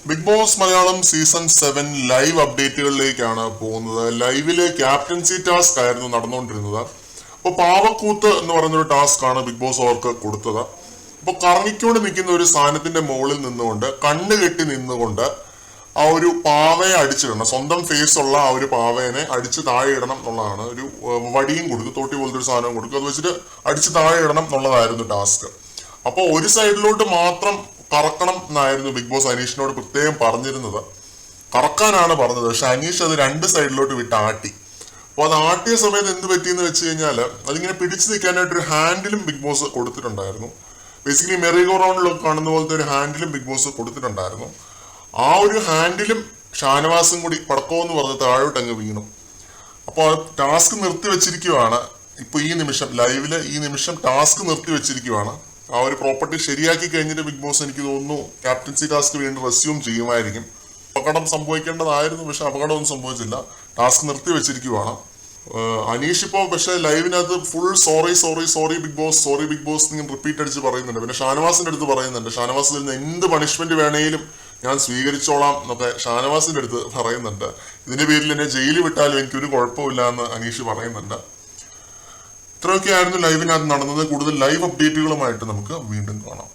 Big Boss Malayalam season 7 live അപ്ഡേറ്റുകളിലേക്കാണ് പോകുന്നത്. ലൈവില് ക്യാപ്റ്റൻസി ടാസ്ക് ആയിരുന്നു നടന്നുകൊണ്ടിരുന്നത്. അപ്പോൾ പാവക്കൂത്ത് എന്ന് പറയുന്ന ഒരു ടാസ്ക് ആണ് ബിഗ് ബോസ് അവർക്ക് കൊടുത്തത്. അപ്പോൾ കറങ്ങിക്കൊണ്ട് നിൽക്കുന്ന ഒരു സാധനത്തിന്റെ മുകളിൽ നിന്നുകൊണ്ട് കണ്ണ് കെട്ടി നിന്നുകൊണ്ട് ആ ഒരു പാവയെ അടിച്ചിടണം. സ്വന്തം ഫേസ് ഉള്ള ആ ഒരു പാവേനെ അടിച്ച് താഴെ ഇടണം എന്നുള്ളതാണ്. ഒരു വടിയും കൊടുക്കും, തോട്ടി പോലത്തെ ഒരു സാധനം കൊടുക്കും, അത് വെച്ചിട്ട് അടിച്ച് താഴെ ഇടണം എന്നുള്ളതായിരുന്നു ടാസ്ക്. അപ്പോൾ ഒരു സൈഡിലോട്ട് മാത്രം കറക്കണം എന്നായിരുന്നു ബിഗ് ബോസ് അനീഷിനോട് പ്രത്യേകം പറഞ്ഞിരുന്നത്. കറക്കാനാണ് പറഞ്ഞത്, പക്ഷെ അനീഷ് അത് രണ്ട് സൈഡിലോട്ട് വിട്ട് ആട്ടി. അപ്പോൾ അത് ആട്ടിയ സമയത്ത് എന്ത് പറ്റിയെന്ന് വെച്ച് കഴിഞ്ഞാൽ അതിങ്ങനെ പിടിച്ചു നിൽക്കാനായിട്ടൊരു ഹാൻഡിലും ബിഗ് ബോസ് കൊടുത്തിട്ടുണ്ടായിരുന്നു. ബേസിക്കലി മെറിഗോ റൗണ്ടിലൊക്കെ കാണുന്ന പോലത്തെ ഒരു ഹാൻഡിലും ബിഗ് ബോസ് കൊടുത്തിട്ടുണ്ടായിരുന്നു. ആ ഒരു ഹാൻഡിലും ഷാനവാസും കൂടി പടക്കമെന്ന് പറഞ്ഞ് താഴോട്ട് അങ്ങ് വീണു. അപ്പോൾ ടാസ്ക് നിർത്തി വെച്ചിരിക്കുവാണ്. ഇപ്പൊ ഈ നിമിഷം ലൈവില് ഈ നിമിഷം ടാസ്ക് നിർത്തി വെച്ചിരിക്കുവാണ്. ആ ഒരു പ്രോപ്പർട്ടി ശരിയാക്കി കഴിഞ്ഞിട്ട് ബിഗ് ബോസ് എനിക്ക് തോന്നുന്നു ക്യാപ്റ്റൻസി ടാസ്ക് വീണ്ടും റെസ്യൂം ചെയ്യുമായിരിക്കും. അപകടം സംഭവിക്കേണ്ടതായിരുന്നു, പക്ഷെ അപകടമൊന്നും സംഭവിച്ചില്ല. ടാസ്ക് നിർത്തി വെച്ചിരിക്കുവാണ്. അനീഷ് ഇപ്പോൾ പക്ഷെ ലൈവിനകത്ത് ഫുൾ സോറി ബിഗ് ബോസ് ഇങ്ങനെ റിപ്പീറ്റ് അടിച്ച് പറയുന്നുണ്ട്. പിന്നെ ഷാനവാസിന്റെ അടുത്ത് പറയുന്നുണ്ട്, ഷാനവാസിൽ നിന്ന് എന്ത് പണിഷ്മെന്റ് വേണേലും ഞാൻ സ്വീകരിച്ചോളാം എന്നൊക്കെ ഷാനവാസിന്റെ അടുത്ത് പറയുന്നുണ്ട്. ഇതിന്റെ പേരിൽ എന്നെ ജയിലിൽ വിട്ടാലും എനിക്കൊരു കുഴപ്പമില്ല എന്ന് അനീഷ് പറയുന്നുണ്ട്. ഇത്രയൊക്കെയായിരുന്നു ലൈവിനകത്ത് നടന്നത്. കൂടുതൽ ലൈവ് അപ്ഡേറ്റുകളുമായിട്ട് നമുക്ക് വീണ്ടും കാണാം.